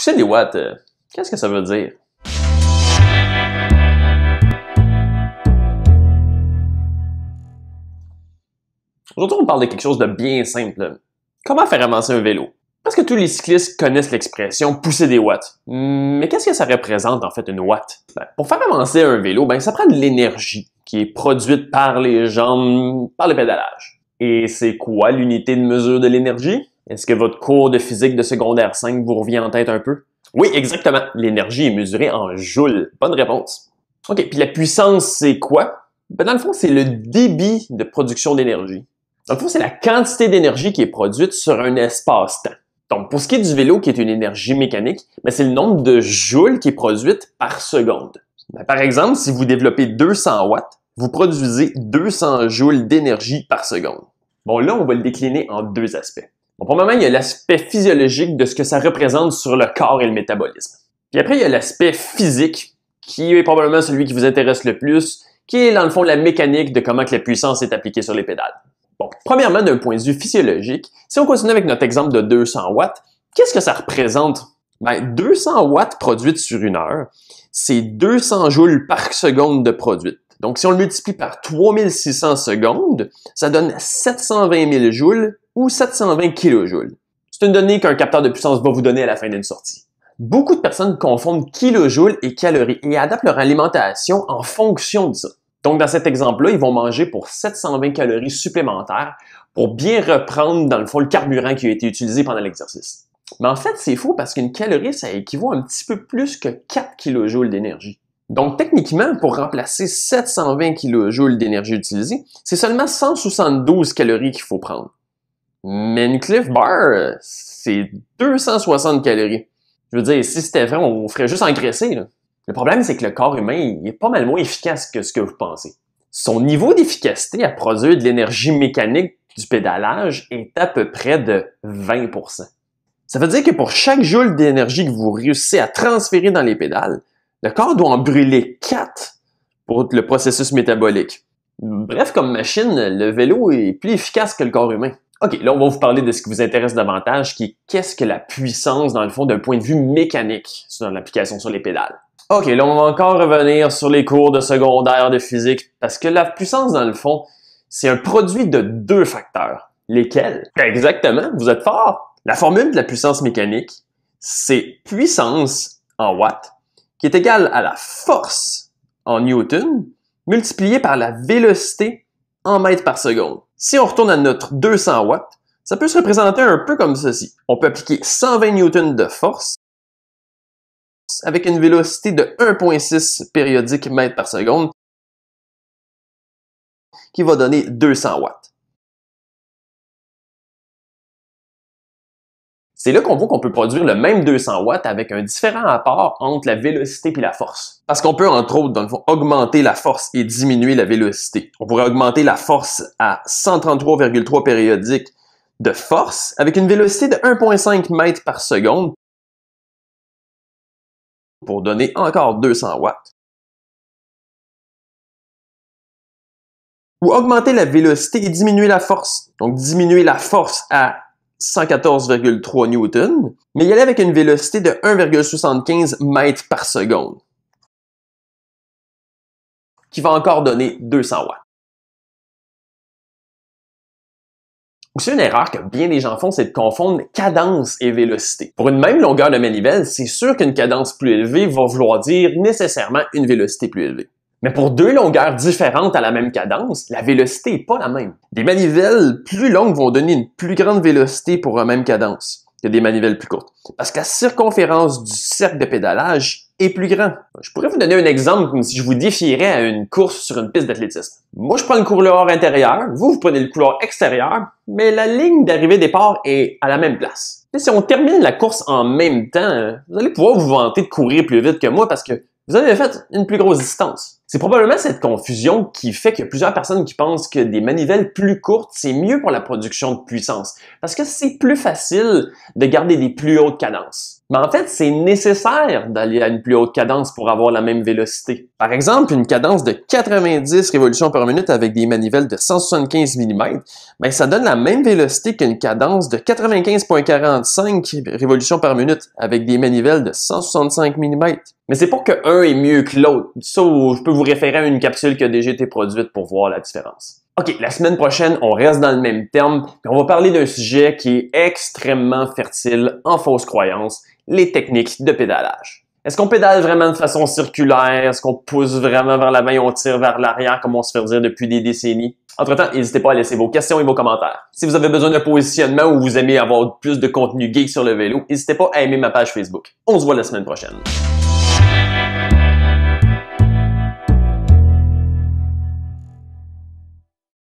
Pousser des watts, qu'est-ce que ça veut dire? Aujourd'hui, on parle de quelque chose de bien simple. Comment faire avancer un vélo? Parce que tous les cyclistes connaissent l'expression « pousser des watts ». Mais qu'est-ce que ça représente en fait une watt? Pour faire avancer un vélo, ça prend de l'énergie qui est produite par les jambes, par le pédalage. Et c'est quoi l'unité de mesure de l'énergie? Est-ce que votre cours de physique de secondaire 5 vous revient en tête un peu? Oui, exactement. L'énergie est mesurée en joules. Bonne réponse. OK, puis la puissance, c'est quoi? Dans le fond, c'est le débit de production d'énergie. Dans le fond, c'est la quantité d'énergie qui est produite sur un espace-temps. Donc, pour ce qui est du vélo, qui est une énergie mécanique, c'est le nombre de joules qui est produite par seconde. Par exemple, si vous développez 200 watts, vous produisez 200 joules d'énergie par seconde. Bon, là, on va le décliner en deux aspects. Bon, pour le moment, il y a l'aspect physiologique de ce que ça représente sur le corps et le métabolisme. Puis après, il y a l'aspect physique, qui est probablement celui qui vous intéresse le plus, qui est dans le fond la mécanique de comment que la puissance est appliquée sur les pédales. Bon, premièrement, d'un point de vue physiologique, si on continue avec notre exemple de 200 watts, qu'est-ce que ça représente? 200 watts produites sur une heure, c'est 200 joules par seconde de produite. Donc, si on le multiplie par 3600 secondes, ça donne 720 000 joules ou 720 kilojoules. C'est une donnée qu'un capteur de puissance va vous donner à la fin d'une sortie. Beaucoup de personnes confondent kilojoules et calories et adaptent leur alimentation en fonction de ça. Donc, dans cet exemple-là, ils vont manger pour 720 calories supplémentaires pour bien reprendre, dans le fond, le carburant qui a été utilisé pendant l'exercice. Mais en fait, c'est faux parce qu'une calorie, ça équivaut à un petit peu plus que 4 kilojoules d'énergie. Donc, techniquement, pour remplacer 720 kilojoules d'énergie utilisée, c'est seulement 172 calories qu'il faut prendre. Mais une Clif Bar, c'est 260 calories. Je veux dire, si c'était vrai, on ferait juste engraisser, là. Le problème, c'est que le corps humain, il est pas mal moins efficace que ce que vous pensez. Son niveau d'efficacité à produire de l'énergie mécanique du pédalage est à peu près de 20%. Ça veut dire que pour chaque joule d'énergie que vous réussissez à transférer dans les pédales, le corps doit en brûler 4 pour le processus métabolique. Bref, comme machine, le vélo est plus efficace que le corps humain. OK, là, on va vous parler de ce qui vous intéresse davantage, qui est qu'est-ce que la puissance, dans le fond, d'un point de vue mécanique dans l'application sur les pédales. OK, là, on va encore revenir sur les cours de secondaire de physique, parce que la puissance, dans le fond, c'est un produit de deux facteurs. Lesquels? Exactement, vous êtes fort. La formule de la puissance mécanique, c'est puissance en watts, qui est égale à la force en newton, multipliée par la vélocité en mètres par seconde. Si on retourne à notre 200 watts, ça peut se représenter un peu comme ceci. On peut appliquer 120 newtons de force avec une vélocité de 1,6 périodique mètres par seconde, qui va donner 200 watts. C'est là qu'on voit qu'on peut produire le même 200 watts avec un différent rapport entre la vélocité et la force. Parce qu'on peut, entre autres, dans le fond, augmenter la force et diminuer la vélocité. On pourrait augmenter la force à 133,3 périodiques de force avec une vélocité de 1,5 mètres par seconde pour donner encore 200 watts. Ou augmenter la vélocité et diminuer la force. Donc, diminuer la force à 114,3 newtons, mais y aller avec une vélocité de 1,75 mètres par seconde, qui va encore donner 200 watts. Aussi, une erreur que bien des gens font, c'est de confondre cadence et vélocité. Pour une même longueur de manivelle, c'est sûr qu'une cadence plus élevée va vouloir dire nécessairement une vélocité plus élevée. Mais pour deux longueurs différentes à la même cadence, la vélocité n'est pas la même. Des manivelles plus longues vont donner une plus grande vélocité pour la même cadence que des manivelles plus courtes. Parce que la circonférence du cercle de pédalage est plus grand. Je pourrais vous donner un exemple comme si je vous défierais à une course sur une piste d'athlétisme. Moi, je prends le couloir intérieur, vous prenez le couloir extérieur, mais la ligne d'arrivée-départ est à la même place. Et si on termine la course en même temps, vous allez pouvoir vous vanter de courir plus vite que moi parce que vous avez fait une plus grosse distance. C'est probablement cette confusion qui fait qu'il y a plusieurs personnes qui pensent que des manivelles plus courtes, c'est mieux pour la production de puissance, parce que c'est plus facile de garder des plus hautes cadences. Mais en fait, c'est nécessaire d'aller à une plus haute cadence pour avoir la même vélocité. Par exemple, une cadence de 90 révolutions par minute avec des manivelles de 175 mm, ben ça donne la même vélocité qu'une cadence de 95,45 révolutions par minute avec des manivelles de 165 mm. Mais c'est pas que un est mieux que l'autre. Ça, je peux vous référer à une capsule qui a déjà été produite pour voir la différence. OK, la semaine prochaine, on reste dans le même terme, puis on va parler d'un sujet qui est extrêmement fertile en fausses croyances, les techniques de pédalage. Est-ce qu'on pédale vraiment de façon circulaire? Est-ce qu'on pousse vraiment vers l'avant et on tire vers l'arrière comme on se fait dire depuis des décennies? Entre-temps, n'hésitez pas à laisser vos questions et vos commentaires. Si vous avez besoin d'un positionnement ou vous aimez avoir plus de contenu geek sur le vélo, n'hésitez pas à aimer ma page Facebook. On se voit la semaine prochaine.